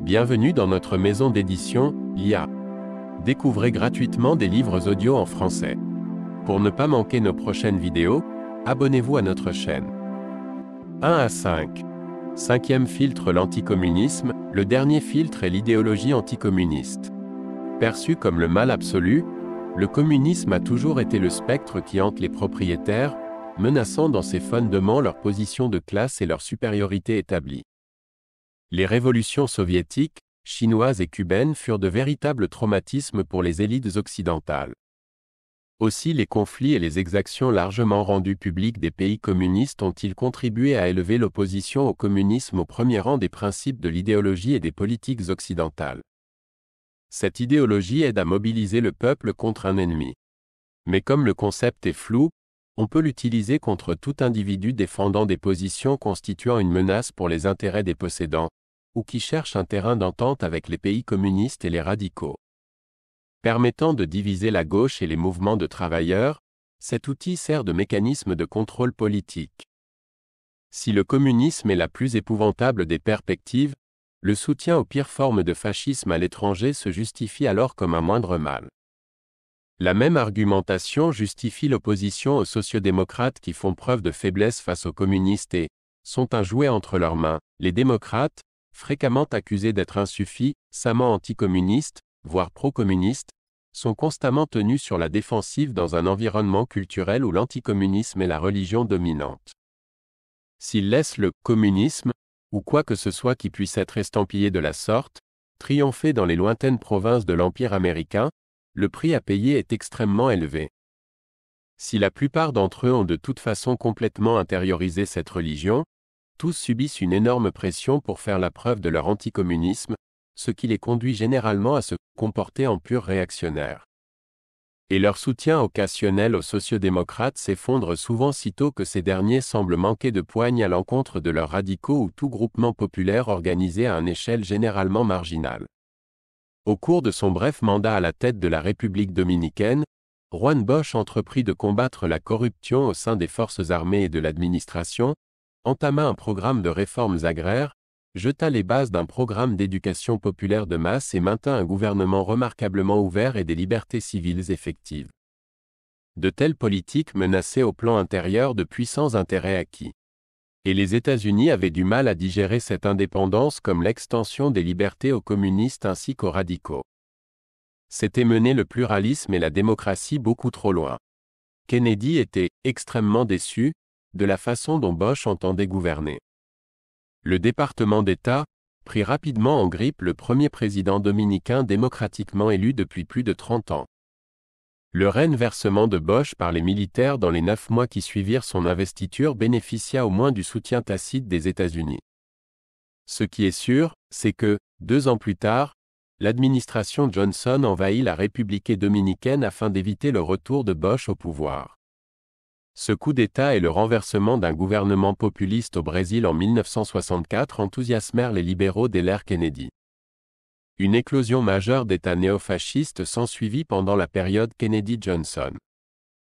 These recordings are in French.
Bienvenue dans notre maison d'édition, l'IA. Découvrez gratuitement des livres audio en français. Pour ne pas manquer nos prochaines vidéos, abonnez-vous à notre chaîne. 1 à 5. Cinquième filtre: l'anticommunisme. Le dernier filtre est l'idéologie anticommuniste. Perçu comme le mal absolu, le communisme a toujours été le spectre qui hante les propriétaires, menaçant dans ses fondements leur position de classe et leur supériorité établie. Les révolutions soviétiques, chinoises et cubaines furent de véritables traumatismes pour les élites occidentales. Aussi les conflits et les exactions largement rendus publics des pays communistes ont-ils contribué à élever l'opposition au communisme au premier rang des principes de l'idéologie et des politiques occidentales. Cette idéologie aide à mobiliser le peuple contre un ennemi. Mais comme le concept est flou, on peut l'utiliser contre tout individu défendant des positions constituant une menace pour les intérêts des possédants, ou qui cherche un terrain d'entente avec les pays communistes et les radicaux. Permettant de diviser la gauche et les mouvements de travailleurs, cet outil sert de mécanisme de contrôle politique. Si le communisme est la plus épouvantable des perspectives, le soutien aux pires formes de fascisme à l'étranger se justifie alors comme un moindre mal. La même argumentation justifie l'opposition aux sociodémocrates qui font preuve de faiblesse face aux communistes et sont un jouet entre leurs mains. Les démocrates, fréquemment accusés d'être insuffisamment anticommunistes, voire pro-communistes, sont constamment tenus sur la défensive dans un environnement culturel où l'anticommunisme est la religion dominante. S'ils laissent le communisme, ou quoi que ce soit qui puisse être estampillé de la sorte, triompher dans les lointaines provinces de l'Empire américain, le prix à payer est extrêmement élevé. Si la plupart d'entre eux ont de toute façon complètement intériorisé cette religion, tous subissent une énorme pression pour faire la preuve de leur anticommunisme, ce qui les conduit généralement à se comporter en purs réactionnaires. Et leur soutien occasionnel aux sociodémocrates s'effondre souvent sitôt que ces derniers semblent manquer de poigne à l'encontre de leurs radicaux ou tout groupement populaire organisé à une échelle généralement marginale. Au cours de son bref mandat à la tête de la République dominicaine, Juan Bosch entreprit de combattre la corruption au sein des forces armées et de l'administration, entama un programme de réformes agraires, jeta les bases d'un programme d'éducation populaire de masse et maintint un gouvernement remarquablement ouvert et des libertés civiles effectives. De telles politiques menaçaient au plan intérieur de puissants intérêts acquis. Et les États-Unis avaient du mal à digérer cette indépendance comme l'extension des libertés aux communistes ainsi qu'aux radicaux. C'était mener le pluralisme et la démocratie beaucoup trop loin. Kennedy était extrêmement déçu de la façon dont Bosch entendait gouverner. Le département d'État prit rapidement en grippe le premier président dominicain démocratiquement élu depuis plus de 30 ans. Le renversement de Bosch par les militaires dans les 9 mois qui suivirent son investiture bénéficia au moins du soutien tacite des États-Unis. Ce qui est sûr, c'est que, 2 ans plus tard, l'administration Johnson envahit la République dominicaine afin d'éviter le retour de Bosch au pouvoir. Ce coup d'État et le renversement d'un gouvernement populiste au Brésil en 1964 enthousiasmèrent les libéraux dès l'ère Kennedy. Une éclosion majeure d'États néofascistes s'ensuivit pendant la période Kennedy-Johnson.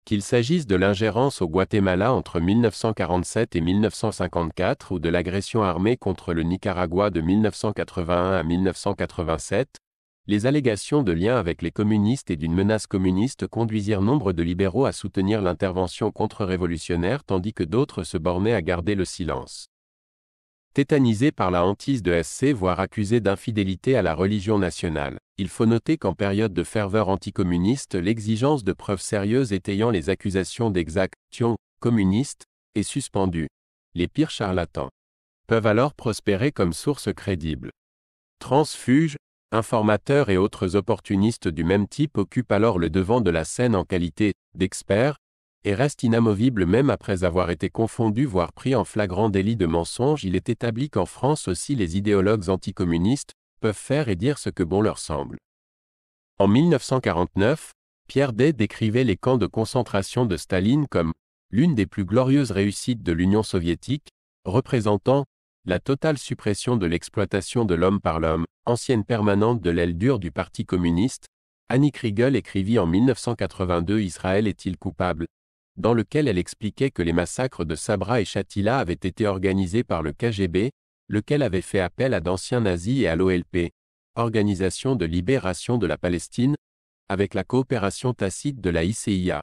Qu'il s'agisse de l'ingérence au Guatemala entre 1947 et 1954 ou de l'agression armée contre le Nicaragua de 1981 à 1987, les allégations de lien avec les communistes et d'une menace communiste conduisirent nombre de libéraux à soutenir l'intervention contre-révolutionnaire tandis que d'autres se bornaient à garder le silence. Tétanisés par la hantise de SC voire accusés d'infidélité à la religion nationale, il faut noter qu'en période de ferveur anticommuniste l'exigence de preuves sérieuses étayant les accusations d'exaction communiste est suspendue. Les pires charlatans peuvent alors prospérer comme source crédible. Transfuges, informateurs et autres opportunistes du même type occupent alors le devant de la scène en qualité d'experts, et restent inamovibles même après avoir été confondus voire pris en flagrant délit de mensonge. Il est établi qu'en France aussi les idéologues anticommunistes peuvent faire et dire ce que bon leur semble. En 1949, Pierre Day décrivait les camps de concentration de Staline comme l'une des plus glorieuses réussites de l'Union soviétique, représentant la totale suppression de l'exploitation de l'homme par l'homme, ancienne permanente de l'aile dure du Parti communiste. Annie Kriegel écrivit en 1982 « Israël est-il coupable ?», dans lequel elle expliquait que les massacres de Sabra et Shatila avaient été organisés par le KGB, lequel avait fait appel à d'anciens nazis et à l'OLP, Organisation de libération de la Palestine, avec la coopération tacite de la ICIA,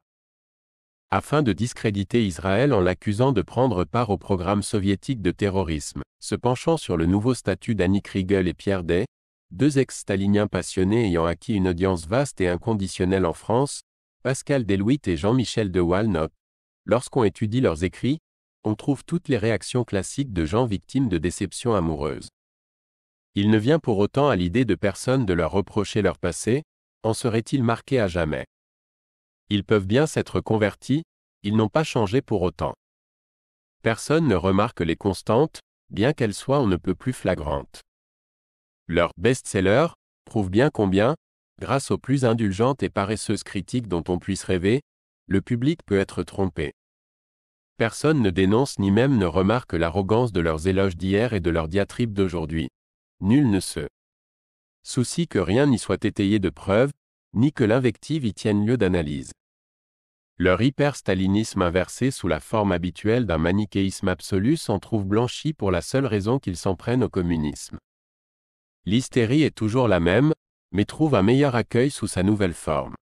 afin de discréditer Israël en l'accusant de prendre part au programme soviétique de terrorisme. Se penchant sur le nouveau statut d'Annick Riegel et Pierre Day, deux ex-staliniens passionnés ayant acquis une audience vaste et inconditionnelle en France, Pascal Delouit et Jean-Michel de Walnop, lorsqu'on étudie leurs écrits, on trouve toutes les réactions classiques de gens victimes de déceptions amoureuses. Il ne vient pour autant à l'idée de personne de leur reprocher leur passé, en seraient-ils marqués à jamais. Ils peuvent bien s'être convertis, ils n'ont pas changé pour autant. Personne ne remarque les constantes, bien qu'elles soient on ne peut plus flagrantes. Leur best-seller prouve bien combien, grâce aux plus indulgentes et paresseuses critiques dont on puisse rêver, le public peut être trompé. Personne ne dénonce ni même ne remarque l'arrogance de leurs éloges d'hier et de leurs diatribes d'aujourd'hui. Nul ne se soucie que rien n'y soit étayé de preuves, ni que l'invective y tienne lieu d'analyse. Leur hyper-stalinisme inversé sous la forme habituelle d'un manichéisme absolu s'en trouve blanchi pour la seule raison qu'ils s'en prennent au communisme. L'hystérie est toujours la même, mais trouve un meilleur accueil sous sa nouvelle forme.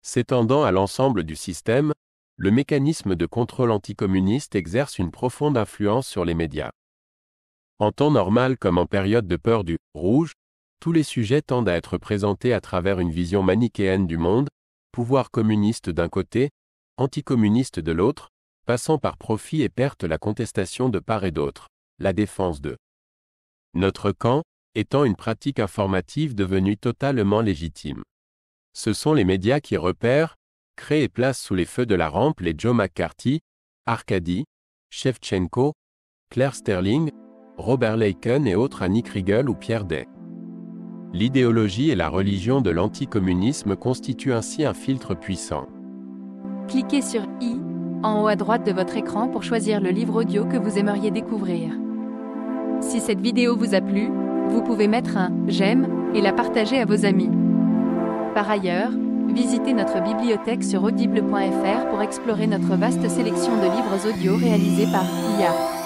S'étendant à l'ensemble du système, le mécanisme de contrôle anticommuniste exerce une profonde influence sur les médias. En temps normal comme en période de peur du « rouge », tous les sujets tendent à être présentés à travers une vision manichéenne du monde, pouvoir communiste d'un côté, anticommuniste de l'autre, passant par profit et perte la contestation de part et d'autre, la défense de notre camp, étant une pratique informative devenue totalement légitime. Ce sont les médias qui repèrent, créent et placent sous les feux de la rampe les Joe McCarthy, Arkady, Shevchenko, Claire Sterling, Robert Leiken et autres Annick Riegel ou Pierre Day. L'idéologie et la religion de l'anticommunisme constituent ainsi un filtre puissant. Cliquez sur I, en haut à droite de votre écran pour choisir le livre audio que vous aimeriez découvrir. Si cette vidéo vous a plu, vous pouvez mettre un « j'aime » et la partager à vos amis. Par ailleurs, visitez notre bibliothèque sur audible.fr pour explorer notre vaste sélection de livres audio réalisés par IA.